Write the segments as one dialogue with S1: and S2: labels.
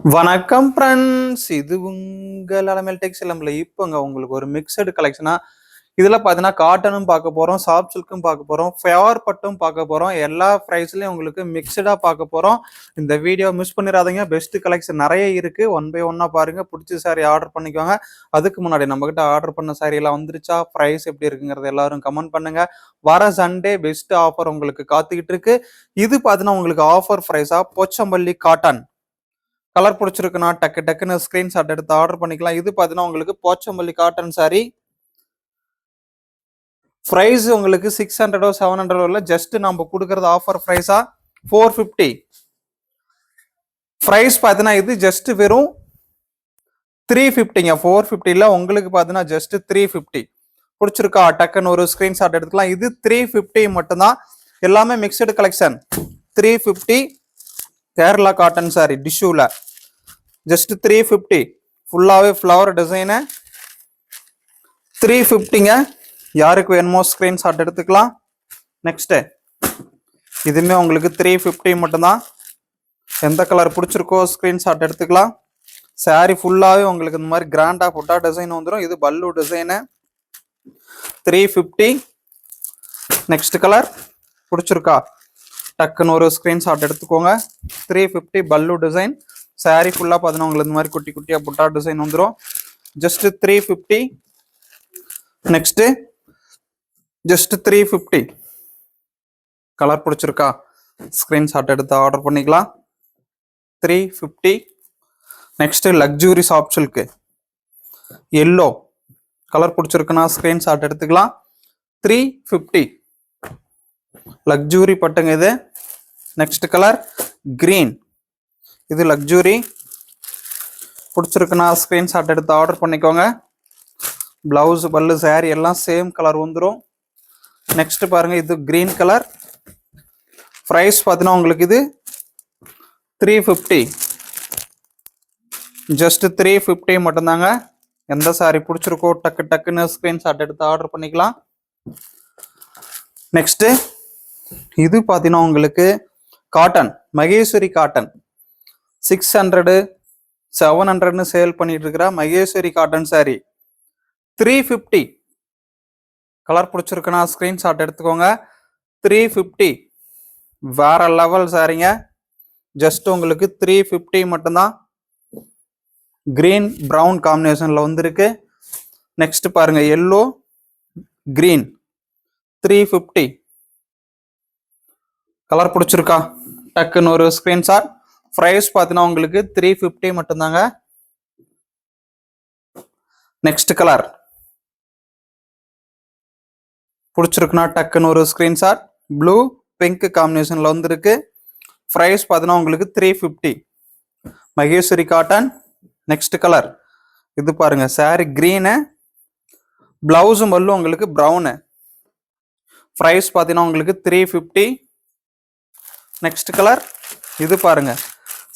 S1: வணக்கம் ஃப்ரெண்ட்ஸ், இது உங்கள் அலமேல் டெக்ஸ்டைல்ஸ்ல இப்போங்க உங்களுக்கு ஒரு மிக்சடு கலெக்ஷனா இதில் பார்த்தீங்கன்னா காட்டனும் பார்க்க போகிறோம், சாஃப்ட் சில்க்கும் பார்க்க போகிறோம், ஃபேர் பட்டும் பார்க்க போகிறோம். எல்லா ப்ரைஸ்லையும் உங்களுக்கு மிக்சடாக பார்க்க போகிறோம். இந்த வீடியோ மிஸ் பண்ணிடாதீங்க. பெஸ்ட் கலெக்ஷன் நிறைய இருக்குது. ஒன் பை ஒன்னாக பாருங்கள். பிடிச்ச சாரீ ஆர்டர் பண்ணிக்கோங்க. அதுக்கு முன்னாடி நம்மக்கிட்ட ஆர்டர் பண்ண சாரீ எல்லாம் வந்துருச்சா, ப்ரைஸ் எப்படி இருக்குங்கிறத எல்லாரும் கமெண்ட் பண்ணுங்கள். வர சண்டே பெஸ்ட் ஆஃபர் உங்களுக்கு காத்துக்கிட்டு இருக்கு. இது பார்த்தீங்கன்னா உங்களுக்கு ஆஃபர் ப்ரைஸாக போச்சம்பள்ளி காட்டன் கலர் பிடிச்சிருக்குன்னா டக்கு டக்குன்னு ஸ்கிரீன்ஷாட் எடுத்து ஆர்டர் பண்ணிக்கலாம். இது பார்த்தீங்கன்னா உங்களுக்கு போச்சம்பள்ளி காட்டன் சாரி. ப்ரைஸ் உங்களுக்கு 600 700 இல்லை, ஜஸ்ட் நம்ம கொடுக்கறது ஆஃபர் ப்ரைஸா 450. ப்ரைஸ் பார்த்தீங்கன்னா இது ஜஸ்ட் வெறும் 350ங்க. 450 உங்களுக்கு பார்த்தீங்கன்னா ஜஸ்ட் 350. பிடிச்சிருக்கா டக்குன்னு ஒரு ஸ்கிரீன்ஷாட் எடுத்துக்கலாம். இது 350 மட்டும்தான். எல்லாமே mixed collection. 350 Kerala cotton sari டிஷ்யூல ஜஸ்ட் 350. ஃபுல்லாவே ஃப்ளவர் டிசைனு 350ங்க. யாருக்கு வேணுமோ ஸ்கிரீன்ஷாட் எடுத்துக்கலாம். நெக்ஸ்ட் இதுவுமே உங்களுக்கு 350 மட்டும்தான். எந்த கலர் பிடிச்சிருக்கோ ஸ்கிரீன்ஷாட் எடுத்துக்கலாம். சாரி ஃபுல்லாவே உங்களுக்கு இந்த மாதிரி கிராண்டா புட்டா டிசைன் வந்துடும். இது பல்லு டிசைனு 350. நெக்ஸ்ட் கலர் பிடிச்சிருக்கா டக்குன்னு ஒரு ஸ்கிரீன்ஷாட் எடுத்துக்கோங்க. 350 பல்லு டிசைன். சாரி ஃபுல்லா பார்த்தீங்கன்னா உங்களுக்கு இந்த மாதிரி குட்டி குட்டியா புட்டா டிசைன் வந்துடும். ஜஸ்ட் 350. Next just 350. கலர் பிடிச்சிருக்கா ஸ்கிரீன்ஷாட் எடுத்து ஆர்டர் பண்ணிக்கலாம். 350. Next luxury soft silk yellow colour பிடிச்சிருக்குன்னா ஸ்கிரீன்ஷாட் எடுத்துக்கலாம். 350. லக்ஸுரி பட்டுங்க இது. Next colour green. இது லக்ஸுரி. பிடிச்சிருக்குன்னா ஸ்கிரீன்ஷாட் எடுத்து ஆர்டர் பண்ணிக்கோங்க. பிளவுஸ் பல்லு சாரி எல்லாம் சேம் கலர் வந்துடும். நெக்ஸ்ட் பாருங்க, இது கிரீன் கலர். ப்ரைஸ் பார்த்தீங்கன்னா உங்களுக்கு இது 350. ஜஸ்ட் 350 மட்டும்தாங்க. எந்த சாரி பிடிச்சிருக்கோ டக்கு டக்குன்னு ஸ்கிரீன்ஷாட் எடுத்து ஆர்டர் பண்ணிக்கலாம். நெக்ஸ்ட் இது பார்த்தீங்கன்னா உங்களுக்கு காட்டன் மகேஸ்வரி காட்டன் 600 700ன்னு சேல் பண்ணிட்டு இருக்கிற மகேஸ்வரி காட்டன் சாரி 350. கலர் பிடிச்சிருக்குன்னா ஸ்கிரீன்ஷாட் எடுத்துக்கோங்க. 350 வேற லெவல் சாரிங்க. ஜஸ்ட் உங்களுக்கு 350 மட்டும்தான். கிரீன் பிரவுன் காம்பினேஷன்ல வந்திருக்கு. நெக்ஸ்ட் பாருங்க, எல்லோ கிரீன் 350. கலர் பிடிச்சிருக்கா டக்குன்னு ஒரு ஸ்கிரீன்ஷாட். ப்ரைஸ் பார்த்தீங்கன்னா உங்களுக்கு 350 மட்டும்தாங்க. நெக்ஸ்ட் கலர் பிடிச்சிருக்குன்னா டக்குன்னு ஒரு ஸ்கிரீன்ஷாட். ப்ளூ பிங்க் காம்பினேஷன்ல வந்துருக்கு. ப்ரைஸ் பார்த்தீங்கன்னா உங்களுக்கு 350. மகேஸ்வரி காட்டன். நெக்ஸ்ட் கலர் இது பாருங்க, சாரி கிரீனு, பிளவுஸும் பல்லும் உங்களுக்கு ப்ரௌனு. ப்ரைஸ் பார்த்தீங்கன்னா உங்களுக்கு 350. நெக்ஸ்ட் கலர் இது பாருங்க,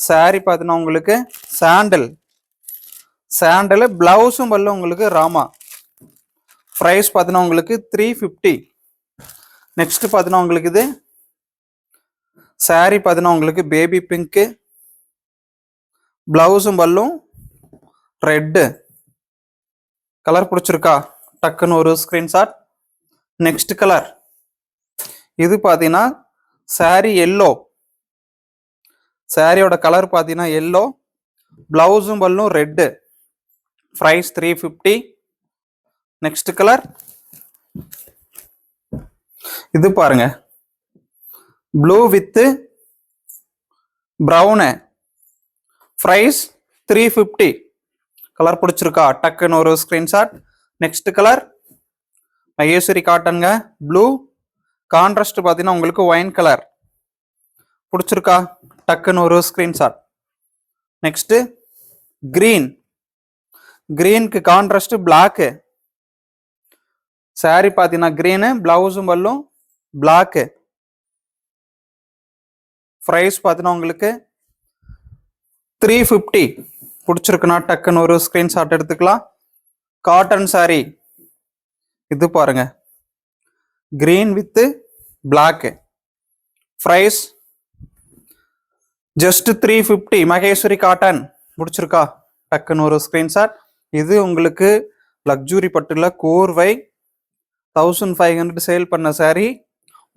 S1: சாரி பார்த்தீங்கன்னா உங்களுக்கு சாண்டல் பிளவுஸும் பல்லும் உங்களுக்கு ராமா. ப்ரைஸ் பார்த்தீங்கன்னா உங்களுக்கு 350. நெக்ஸ்ட் பார்த்தீங்கன்னா உங்களுக்கு இது சாரி பார்த்தீங்கன்னா உங்களுக்கு பேபி பிங்க்கு, பிளவுஸும் பல்லும் ரெட்டு. கலர் பிடிச்சிருக்கா டக்குன்னு ஒரு ஸ்கிரீன்ஷாட். நெக்ஸ்ட் கலர் இது பார்த்தீங்கன்னா சாரி எல்லோ. சாரியோட கலர் பார்த்தீங்கன்னா எல்லோ, பிளவுஸும் பல்லும் ரெட்டு. ப்ரைஸ் 350. நெக்ஸ்ட் கலர் இது பாருங்க, blue with brown. Price 350. Colour பிடிச்சிருக்கா டக்குன்னு ஒரு ஸ்கிரீன்ஷாட். நெக்ஸ்ட் கலர் மகேஸ்வரி காட்டனுங்க. ப்ளூ கான்ட்ராஸ்ட் பார்த்தீங்கன்னா உங்களுக்கு ஒயின் கலர். பிடிச்சிருக்கா டக்குன்னு ஒரு ஸ்கிரீன்ஷாட். நெக்ஸ்ட் கிரீனுக்கு கான்ட்ராஸ்ட் பிளாக்கு. சாரி பார்த்தீங்கன்னா கிரீனு, பிளவுஸும் பல்லும் பிளாக்கு. ப்ரைஸ் பார்த்தீங்கன்னா உங்களுக்கு 350. பிடிச்சிருக்குன்னா டக்குன்னு ஒரு ஸ்கிரீன்ஷாட் எடுத்துக்கலாம். காட்டன் சாரி இது பாருங்க, green with black. Price just 350 Maheshwari cotton. பிடிச்சிருக்கா? டக்குன்னு ஒரு ஸ்கிரீன்ஷாட். இது உங்களுக்கு லக்ஸுரி பட்டுல கோர்வை 1500 சேல் பண்ண சாரி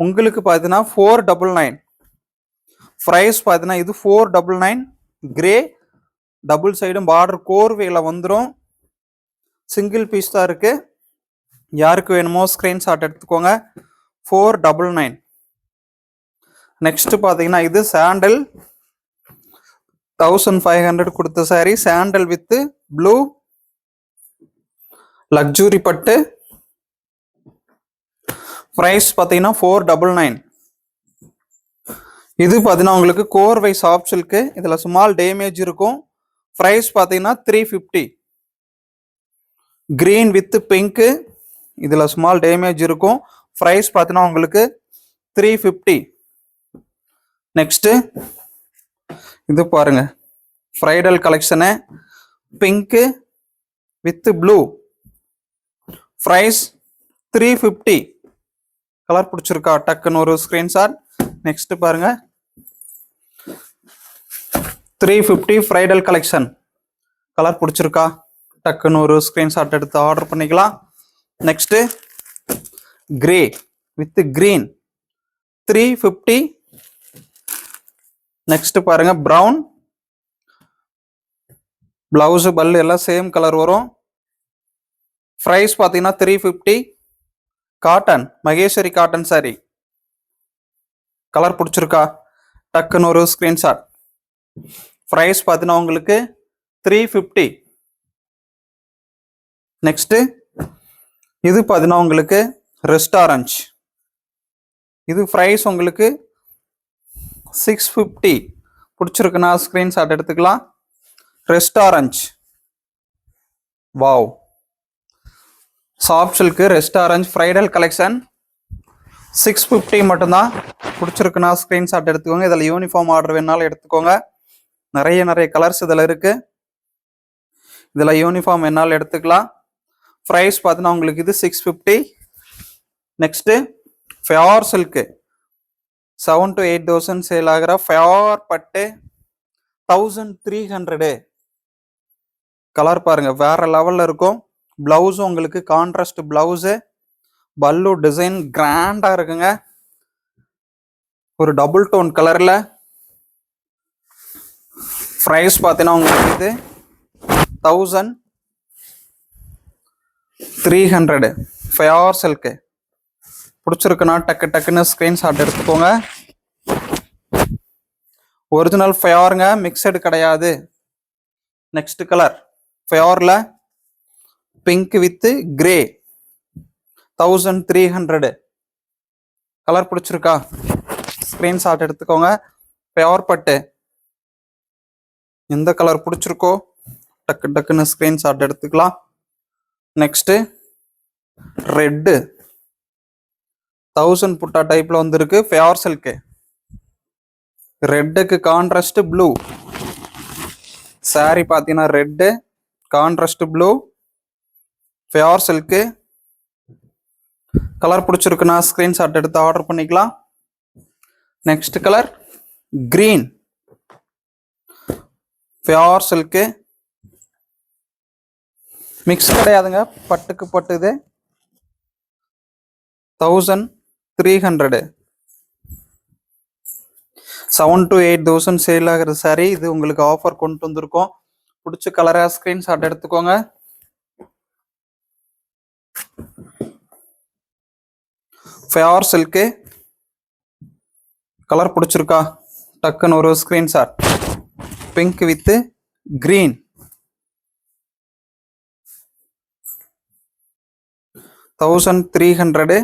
S1: உங்களுக்கு பார்த்தீங்கன்னா 499. ப்ரைஸ் பார்த்தீங்கன்னா இது 499. கிரே டபுள் சைடும் பார்டர் கோர்வையில் வந்துடும். சிங்கிள் பீஸ் தான் இருக்கு. யாருக்கு வேணுமோ ஸ்கிரீன்ஷாட் எடுத்துக்கோங்க. 499. நெக்ஸ்ட் பார்த்தீங்கன்னா இது சாண்டல் 1500 கொடுத்த sari. Sandal with blue luxury பட்டு. ப்ரைஸ் பார்த்தீங்கன்னா 499. இது பார்த்தீங்கன்னா உங்களுக்கு கோர்வை சாஃப்ட் சில்க்கு. இதில் ஸ்மால் டேமேஜ் இருக்கும். ப்ரைஸ் பார்த்தீங்கன்னா 350. Green with pink. இதில் ஸ்மால் டேமேஜ் இருக்கும். ப்ரைஸ் பார்த்தீங்கன்னா உங்களுக்கு 350. நெக்ஸ்ட்டு இது பாருங்க, bridal collection pink with blue. Price 350. Colour பிடிச்சிருக்கா? டக்குன்னு ஒரு ஸ்கிரீன்ஷாட். நெக்ஸ்ட் பாருங்க 350 ஃப்ரைடல் கலெக்ஷன். கலர் பிடிச்சிருக்கா? டக்குன்னு ஒரு ஸ்கிரீன்ஷாட் எடுத்து ஆர்டர் பண்ணிக்கலாம். Next grey with green 350. Next பாருங்க பிரவுன். பிளவுஸ் பல்லு எல்லாம் சேம் கலர் வரும். ப்ரைஸ் பார்த்தீங்கன்னா 350. Cotton Maheswari cotton sorry. Colour பிடிச்சிருக்கா? டக்குன்னு ஒரு ஸ்கிரீன்ஷாட். ப்ரைஸ் பார்த்தீங்கன்னா உங்களுக்கு 350. நெக்ஸ்ட் இது பார்த்தீங்கன்னா உங்களுக்கு ரெஸ்ட் ஆரஞ்ச். இது ப்ரைஸ் உங்களுக்கு 650. பிடிச்சிருக்குன்னா ஸ்கிரீன்ஷாட் எடுத்துக்கலாம். Rest orange. Wow, soft silk rest orange Friedel collection 650 மட்டும்தான். பிடிச்சிருக்குன்னா ஸ்கிரீன்ஷாட் எடுத்துக்கோங்க. இதில் யூனிஃபார்ம் ஆர்டர் வேணாலும் எடுத்துக்கோங்க. நிறைய கலர்ஸ் இதில் இருக்கு. இதில் யூனிஃபார்ம் வேணாலும் எடுத்துக்கலாம். ப்ரைஸ் பார்த்தீங்கன்னா உங்களுக்கு இது 650. நெக்ஸ்ட்டு ஃபியார் சில்க்கு 7,000 to 8,000 சேல் ஆகிற ஃபியார் பட்டு 1300. கலர் பாருங்க வேற லெவல்ல இருக்கும். பிளவுஸும் உங்களுக்கு கான்ட்ராஸ்ட் பிளவுஸு. பல்லு டிசைன் கிராண்டா இருக்குங்க. ஒரு டபுள் டோன் கலர்ல. ப்ரைஸ் பார்த்தீங்கன்னா உங்களுக்கு இது 1300. ஃபியார் சில்க்கு. பிடிச்சிருக்குன்னா டக்குன்னு ஸ்கிரீன்ஷாட் எடுத்துக்கோங்க. ஒரிஜினல் ஃபியாருங்க, மிக்சடு கிடையாது. நெக்ஸ்ட் கலர் ஃபியார்ல பிங்க் வித் கிரே 1300. கலர் பிடிச்சிருக்கா? ஸ்கிரீன்ஷாட் எடுத்துக்கோங்க. ஃபியார் பட்டு எந்த கலர் பிடிச்சிருக்கோ டக்குன்னு ஸ்கிரீன்ஷாட் எடுத்துக்கலாம். நெக்ஸ்ட் ரெட்டு 1000 புட்டா டைப்ல வந்திருக்கு. ஃபியார் சில்க்கு. ரெட்டுக்கு கான்ட்ராஸ்ட் ப்ளூ சாரி பார்த்தீங்கன்னா ரெட்டு கான்ட்ராஸ்ட் ப்ளூ ஃபியார் சில்க்கு. கலர் பிடிச்சிருக்குன்னா ஸ்கிரீன்ஷாட் எடுத்து ஆர்டர் பண்ணிக்கலாம். நெக்ஸ்ட் கலர் கிரீன் ஃபியார் சில்க்கு. மிக்ஸ் கிடையாதுங்க, பட்டுக்கு பட்டு. இது 1300. 7,000 to 8,000 சேல் ஆகிற சாரி. இது உங்களுக்கு ஆஃபர் கொண்டு வந்திருக்கோம். பிடிச்ச கலரா ஸ்கிரீன்ஷாட் எடுத்துக்கோங்க. ஃபியார் சில்க்கு. கலர் பிடிச்சிருக்கா? டக்குன்னு ஒரு ஸ்கிரீன்ஷாட். Pink with green 1300.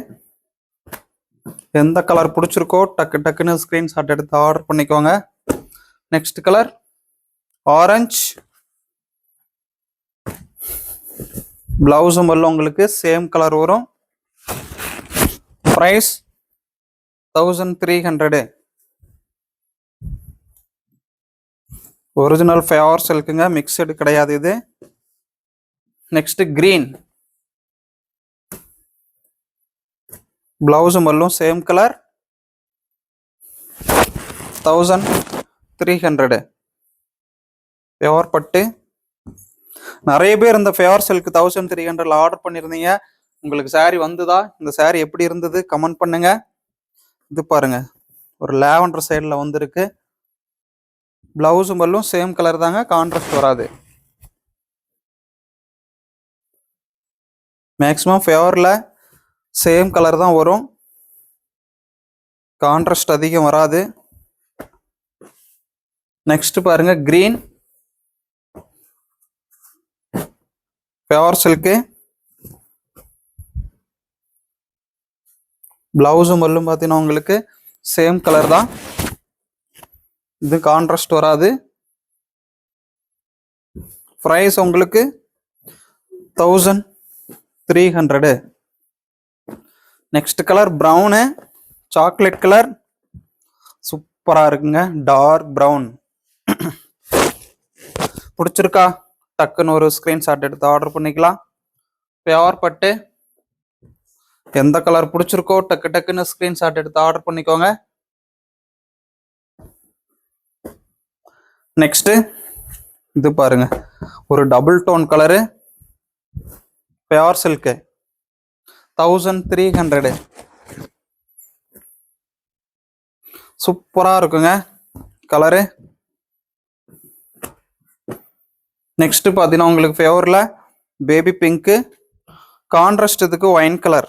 S1: எந்த கலர் பிடிச்சிருக்கோ டக்குன்னு ஸ்கிரீன்ஷாட் எடுத்து ஆர்டர் பண்ணிக்கோங்க. Next colour orange. பிளவுஸும் எல்லாம் உங்களுக்கு சேம் கலர் வரும். ப்ரைஸ் 1300. ஒரிஜினல் ஃபியார் சில்க்குங்க, மிக்சடு கிடையாது இது. Next green. பிளவுஸும் எல்லாம் சேம் கலர் 1300. 300 பியோர் பட்டு. நிறைய பேர் இந்த பியோர் சில்க் 1300 ஆர்டர் பண்ணியிருந்தீங்க. உங்களுக்கு saree வந்துதா? இந்த saree எப்படி இருந்தது கமெண்ட் பண்ணுங்க. இது பாருங்க, ஒரு லாவெண்டர் சைடில் வந்திருக்கு. பிளவுஸும் பல்லும் சேம் கலர் தாங்க, கான்ட்ராஸ்ட் வராது. மேக்ஸிமம் பியோரில் சேம் கலர் தான் வரும், கான்ட்ராஸ்ட் அதிகம் வராது. நெக்ஸ்ட் பாருங்க, கிரீன் பியோர் சில்க்கு. பிளவுஸும் பல்லும் பார்த்தீங்கன்னா உங்களுக்கு சேம் கலர் தான், இது கான்ட்ராஸ்ட் வராது. ப்ரைஸ் உங்களுக்கு 1300. Next colour brown, chocolate colour, சூப்பராக இருக்குங்க, டார்க் ப்ரௌன். பிடிச்சிருக்கா? டக்குன்னு ஒரு ஸ்க்ரீன்ஷாட் எடுத்து ஆர்டர் பண்ணிக்கலாம். பியோர் பட்டு. எந்த கலர் பிடிச்சிருக்கோ டக்கு டக்குன்னு ஸ்க்ரீன்ஷாட் எடுத்து ஆர்டர் பண்ணிக்கோங்க. நெக்ஸ்ட் இது பாருங்க, ஒரு double tone colour, pure silk, 1300. சூப்பராக இருக்குங்க கலரு. நெக்ஸ்ட் பார்த்தீங்கன்னா உங்களுக்கு ஃபேவரில் பேபி பிங்க்கு, கான்ட்ராஸ்ட் இதுக்கு ஒயின் கலர்.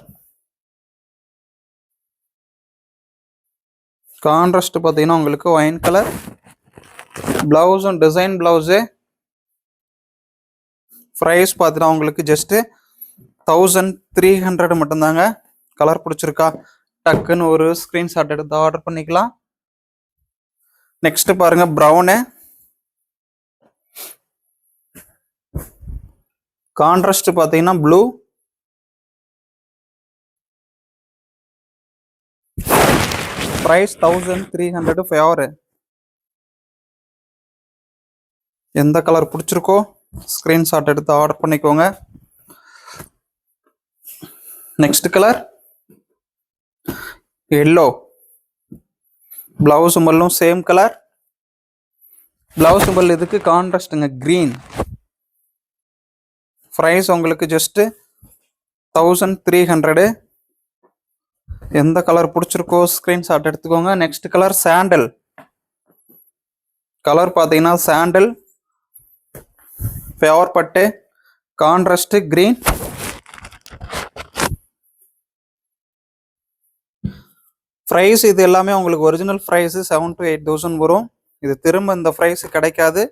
S1: கான்ட்ராஸ்ட் பார்த்தீங்கன்னா உங்களுக்கு ஒயின் கலர். பிளவுஸும் டிசைன் பிளவுஸு. ப்ரைஸ் பார்த்தீங்கன்னா உங்களுக்கு ஜஸ்ட்டு 1300 மட்டும்தாங்க. கலர் பிடிச்சிருக்கா? டக்குன்னு ஒரு ஸ்க்ரீன்ஷாட் எடுத்து ஆர்டர் பண்ணிக்கலாம். நெக்ஸ்ட் பாருங்க, ப்ரௌனு, கான்ட்ராஸ்ட் பார்த்தீங்கன்னா ப்ளூ. Price 1300 favour. எந்த கலர் பிடிச்சிருக்கோ ஸ்க்ரீன்ஷாட் எடுத்து ஆர்டர் பண்ணிக்கோங்க. Next colour yellow. பிளவுஸ் மல்லும் சேம் கலர். பிளவுஸ் மல் இதுக்கு கான்ட்ராஸ்ட்டுங்க, கிரீன். ப்ரைஸ் உங்களுக்கு ஜஸ்ட் 1300. எந்த கலர் பிடிச்சிருக்கோ ஸ்க்ரீன்ஷாட் எடுத்துக்கோங்க. நெக்ஸ்ட் கலர் சாண்டல் கலர் பார்த்தீங்கன்னா சாண்டல், பியோர் பட்டு, கான்ட்ராஸ்ட் கிரீன். ப்ரைஸ் இது எல்லாமே உங்களுக்கு ஒரிஜினல் ப்ரைஸ் 7,000 to 8,000 வரும். இது திரும்ப இந்த ப்ரைஸ் கிடைக்காது,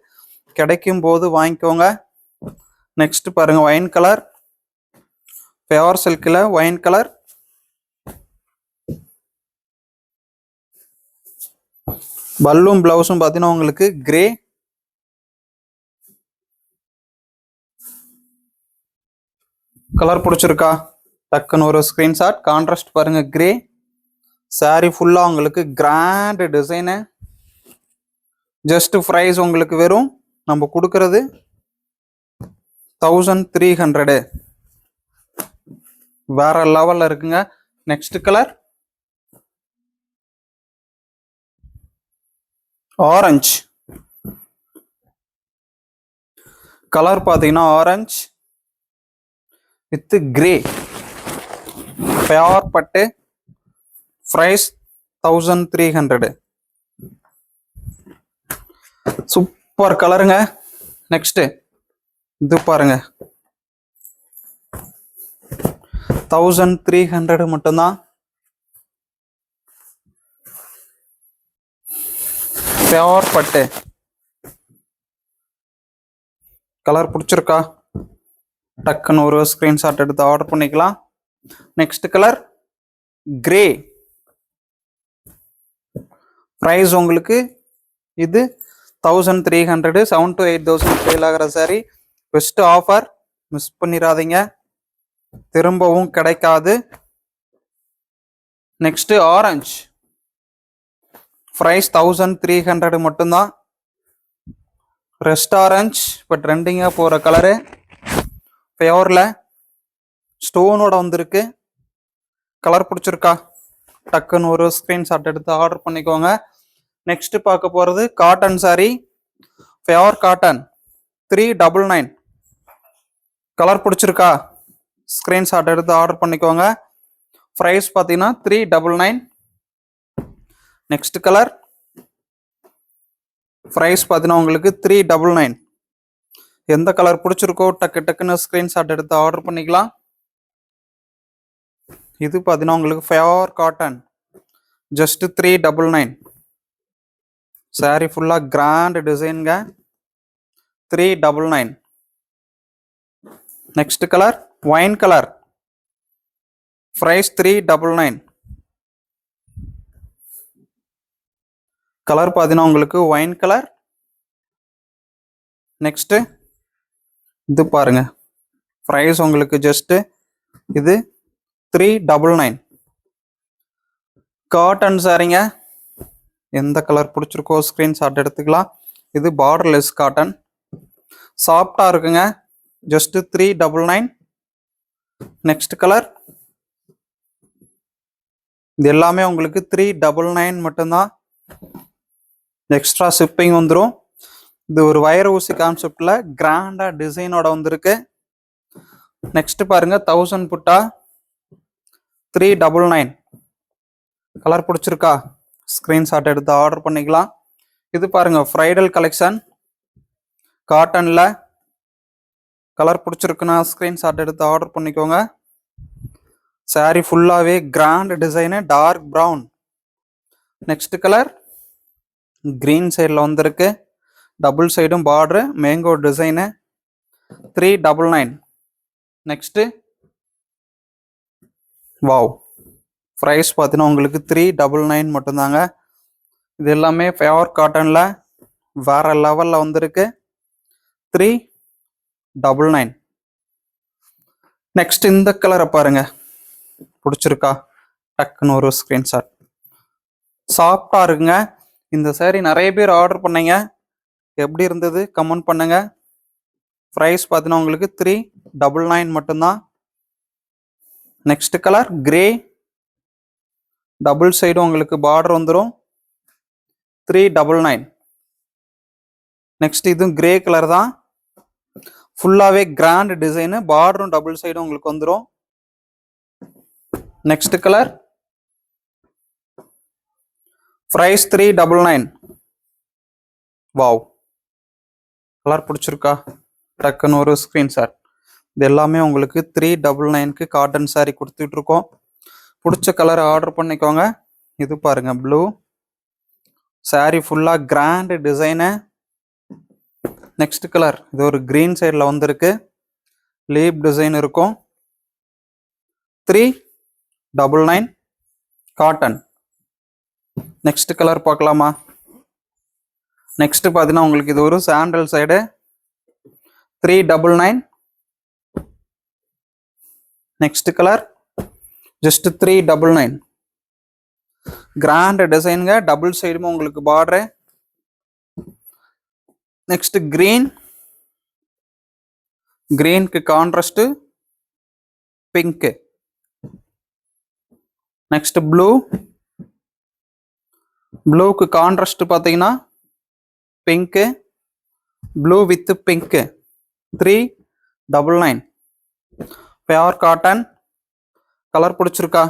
S1: கிடைக்கும் போது வாங்கிக்கோங்க. நெக்ஸ்ட் பாருங்க, ஒயின் கலர், பியோர் சில்கில் ஒயின் கலர். பல்லும் பிளவுஸும் பார்த்தீங்கன்னா உங்களுக்கு கிரே. கலர் பிடிச்சிருக்கா? டக்குன்னு ஒரு ஸ்க்ரீன்ஷாட். கான்ட்ராஸ்ட் பாருங்க, கிரே. சாரி ஃபுல்லாக உங்களுக்கு கிராண்ட் டிசைனு. ஜஸ்ட் ப்ரைஸ் உங்களுக்கு வெறும் நம்ம கொடுக்கறது 1300. வேற லெவலில் இருக்குங்க. நெக்ஸ்ட் கலர் ஆரஞ்சு கலர் பார்த்தீங்கன்னா ஆரஞ்சு வித் கிரே, பியோர் பட்டு. ப்ரைஸ் 1300. சூப்பர் கலருங்க. நெக்ஸ்ட் இது பாருங்க, 1300 மட்டும்தான். பியோர் பட்டு. கலர் பிடிச்சிருக்கா? டக்குன்னு ஒரு ஸ்க்ரீன்ஷாட் எடுத்து ஆர்டர் பண்ணிக்கலாம். Next colour grey. ப்ரைஸ் உங்களுக்கு இது 1300. 7,000 to 8,000 சேல் ஆகிற சாரி. பெஸ்ட் ஆஃபர், மிஸ் பண்ணிடாதீங்க, திரும்பவும் கிடைக்காது. Next orange. ப்ரைஸ் 1300 மட்டும்தான். ரெஸ்ட் ஆரஞ்ச் இப்போ ட்ரெண்டிங்காக போகிற கலரு. பியோரில் ஸ்டோனோட வந்திருக்கு. கலர் பிடிச்சிருக்கா? டக்குன்னு ஒரு ஸ்க்ரீன்ஷாட் எடுத்து ஆர்டர் பண்ணிக்கோங்க. நெக்ஸ்ட் பார்க்க போறது cotton sorry, pure cotton 399. Colour பிடிச்சிருக்கா? ஸ்கிரீன்ஷாட் எடுத்து ஆர்டர் பண்ணிக்கோங்க. பிரைஸ் பார்த்தீங்கன்னா 399. நெக்ஸ்ட் கலர் பிரைஸ் பார்த்தீங்கன்னா உங்களுக்கு 399. எந்த கலர் பிடிச்சிருக்கோ டக்கு டக்குன்னு ஸ்கிரீன்ஷாட் எடுத்து ஆர்டர் பண்ணிக்கலாம். இது பார்த்தீங்கன்னா உங்களுக்கு பியூர் காட்டன், ஜஸ்ட் 399. சாரி ஃபுல்லா கிராண்ட் டிசைனுங்க, 399. Next colour wine colour, price 399. Colour பார்த்தீங்கன்னா உங்களுக்கு ஒயின் கலர். நெக்ஸ்ட் இது பாருங்க, பிரைஸ் உங்களுக்கு ஜஸ்ட் இது 399. காட்டன் சாரிங்க, எந்த கலர் பிடிச்சிருக்கோ ஸ்கிரீன்ஷாட் எடுத்துக்கலாம். இது பார்டர்லெஸ் காட்டன், சாஃப்டா இருக்குங்க, ஜஸ்ட் 399. நெக்ஸ்ட் கலர், இது எல்லாமே உங்களுக்கு 399 மட்டும்தான். எக்ஸ்ட்ரா ஷிப்பிங் வந்துடும். இது ஒரு வயர் ஊசி கான்செப்ட்ல கிராண்டா டிசைனோட வந்திருக்கு. நெக்ஸ்ட் பாருங்க 1000 புட்டா 399. கலர் பிடிச்சிருக்கா? ஸ்கிரீன்ஷாட் எடுத்து ஆர்டர் பண்ணிக்கலாம். இது பாருங்க பிரைடல் கலெக்ஷன் காட்டன்ல. கலர் பிடிச்சிருக்குன்னா ஸ்கிரீன்ஷாட் எடுத்து ஆர்டர் பண்ணிக்கோங்க. சாரி ஃபுல்லாவே grand design, dark brown. Next colour green சைடில் வந்திருக்கு, டபுள் சைடும் border, mango design, 399. Next wow, price பார்த்தீங்கன்னா உங்களுக்கு 399 மட்டும்தாங்க. இது எல்லாமே பியூர் காட்டன்ல வேற லெவல்ல வந்திருக்கு, 399. நெக்ஸ்ட் இந்த கலரை பாருங்க, பிடிச்சிருக்கா? டக்குன்னு ஒரு ஸ்கிரீன்ஷாட். சாஃப்டா இருக்குங்க. இந்த சாரி நிறைய பேர் ஆர்டர் பண்ணீங்க, எப்படி இருந்தது கமெண்ட் பண்ணுங்க. ப்ரைஸ் பார்த்தீங்கன்னா உங்களுக்கு 399 மட்டும்தான். Next colour grey, double side உங்களுக்கு பார்டர் வந்துடும், 399. நெக்ஸ்ட் இதுவும் கிரே கலர் தான், ஃபுல்லாவே கிராண்ட் டிசைனு, பார்டரும் டபுள் சைடும் உங்களுக்கு வந்துடும். Next colour price 399. Wow, colour பிடிச்சிருக்கா? டக்குன்னு ஒரு ஸ்கிரீன்ஷாட். இது எல்லாமே உங்களுக்கு 399க்கு காட்டன் சாரி கொடுத்துட்டு இருக்கோம். பிடிச்ச கலர் ஆர்டர் பண்ணிக்கோங்க. இது பாருங்க ப்ளூ, சாரி ஃபுல்லா கிராண்ட் டிசைனு. நெக்ஸ்ட் கலர் இது ஒரு கிரீன் சைடில் வந்திருக்கு, லீப் டிசைன் இருக்கும், 399 காட்டன். நெக்ஸ்ட் கலர் பார்க்கலாமா? நெக்ஸ்ட் பார்த்தீங்கன்னா உங்களுக்கு இது ஒரு sandal side, 399. Next colour just 399. Grand டிசைனுங்க, டபுள் சைடுமே உங்களுக்கு பார்டரு. நெக்ஸ்ட் கிரீன், கிரீனுக்கு கான்ட்ராஸ்ட் பிங்க். நெக்ஸ்ட் ப்ளூ, ப்ளூக்கு கான்ட்ராஸ்ட் பார்த்தீங்கன்னா pink, blue with pink, 399. Pure cotton. Colour பிடிச்சிருக்கா?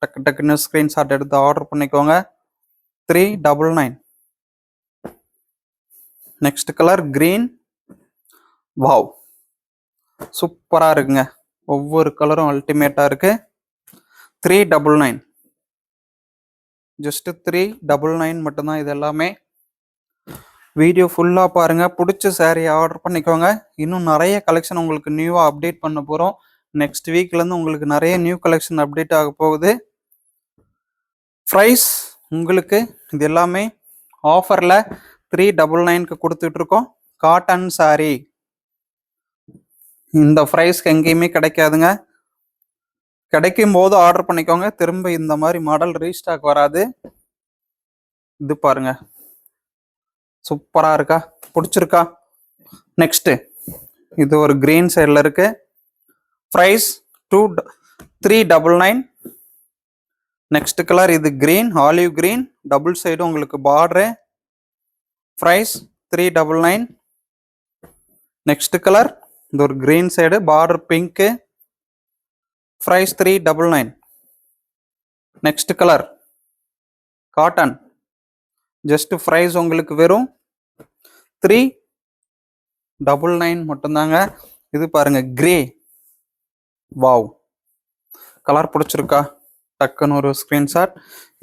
S1: டக்கு டக்குன்னு ஸ்கிரீன்ஷாட் எடுத்து ஆர்டர் பண்ணிக்கோங்க, 399. Next colour green. வாவ், சூப்பரா இருக்குங்க, ஒவ்வொரு கலரும் அல்டிமேட்டா இருக்கு, 399. ஜஸ்ட் 399 மட்டும்தான். இது எல்லாமே வீடியோ ஃபுல்லாக பாருங்க, பிடிச்ச சாரீ ஆர்டர் பண்ணிக்கோங்க. இன்னும் நிறைய கலெக்ஷன் உங்களுக்கு நியூவாக அப்டேட் பண்ண போகிறோம். நெக்ஸ்ட் வீக்லேருந்து உங்களுக்கு நிறைய நியூ கலெக்ஷன் அப்டேட் ஆக போகுது. ப்ரைஸ் உங்களுக்கு இது எல்லாமே ஆஃபரில் 399க்கு கொடுத்துட்டு இருக்கோம். காட்டன் சாரீ இந்த ப்ரைஸ்க்கு எங்கேயுமே கிடைக்காதுங்க. கிடைக்கும் போது ஆர்டர் பண்ணிக்கோங்க, திரும்ப இந்த மாதிரி மாடல் ரீஸ்டாக் வராது. இது பாருங்க சூப்பரா இருக்கா? பிடிச்சிருக்கா? நெக்ஸ்ட் இது ஒரு கிரீன் சைடில் இருக்கு, ப்ரைஸ் 399. நெக்ஸ்ட் கலர் இது green, olive green, double side உங்களுக்கு பார்டரு, ப்ரைஸ் 399. நெக்ஸ்ட் கலர் இந்த ஒரு green side border pink, price 399. Next colour cotton, just price உங்களுக்கு வெறும் 399 மட்டும்தாங்க. இது பாருங்க கிரே, வாவ் கலர் பிடிச்சிருக்கா? டக்குன்னு ஒரு ஸ்க்ரீன்ஷாட்.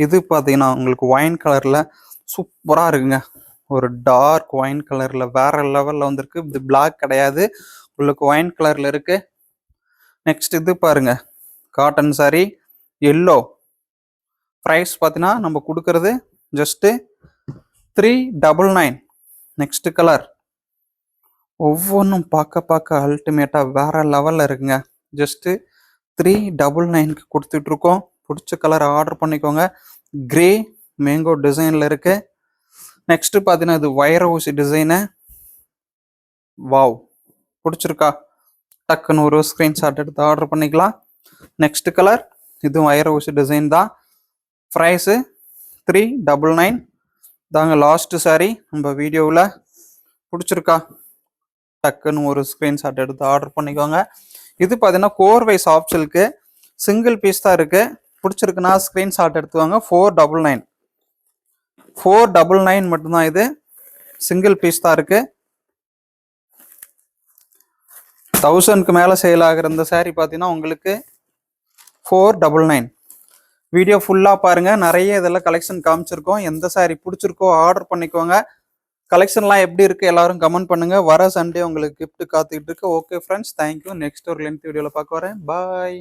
S1: இது பார்த்தீங்கன்னா உங்களுக்கு ஒயின் கலரில் சூப்பராக இருக்குங்க. ஒரு டார்க் ஒயின் கலரில் வேற லெவலில் வந்திருக்கு. இது பிளாக் கிடையாது, உங்களுக்கு ஒயின் கலரில் இருக்கு. நெக்ஸ்ட் இது பாருங்க காட்டன் சாரி எல்லோ, ப்ரைஸ் பார்த்தீங்கன்னா நம்ம கொடுக்கறது ஜஸ்ட்டு 399. நெக்ஸ்ட் கலர் ஒவ்வொன்றும் பார்க்க அல்டிமேட்டாக வேற லெவலில் இருக்குங்க. ஜஸ்ட்டு 399க்கு கொடுத்துட்ருக்கோம். பிடிச்ச கலர் ஆர்டர் பண்ணிக்கோங்க. கிரே மேங்கோ டிசைனில் இருக்கு. நெக்ஸ்ட் பார்த்தீங்கன்னா இது வைர ஊசி டிசைனு, வாவ் பிடிச்சிருக்கா? டக்குன்னு ஒரு ஸ்க்ரீன்ஷாட் எடுத்து ஆர்டர் பண்ணிக்கலாம். நெக்ஸ்ட் கலர் இதுவும் வைர ஊசி டிசைன் தான். ப்ரைஸு 399 தாங்க. லாஸ்ட் சாரி நம்ம வீடியோவில். பிடிச்சிருக்கா? டக்குன்னு ஒரு ஸ்க்ரீன்ஷாட் எடுத்து ஆர்டர் பண்ணிக்கோங்க. இது பார்த்தீங்கன்னா கோர்வை சாஃப்ட் சில்க்கு, சிங்கிள் பீஸ் தான் இருக்கு. பிடிச்சிருக்குன்னா ஸ்க்ரீன்ஷாட் எடுத்துவாங்க. 499 மட்டும்தான். இது சிங்கிள் பீஸ் தான் இருக்கு. 1000க்கு மேலே சேல் ஆகிற இந்த சாரீ பார்த்தீங்கன்னா உங்களுக்கு 499. வீடியோ ஃபுல்லாக பாருங்கள், நிறைய இதெல்லாம் கலெக்ஷன் காமிச்சிருக்கோம். எந்த சாரீ பிடிச்சிருக்கோ ஆர்டர் பண்ணிக்கோங்க. கலெக்ஷன்லாம் எப்படி இருக்குது எல்லாரும் கமெண்ட் பண்ணுங்கள். வர சண்டே உங்களுக்கு கிஃப்ட் காத்துக்கிட்டு இருக்கு. Okay friends, thank you. நெக்ஸ்ட் ஒரு லென்த் வீடியோவில் பார்க்க வரேன். பாய்.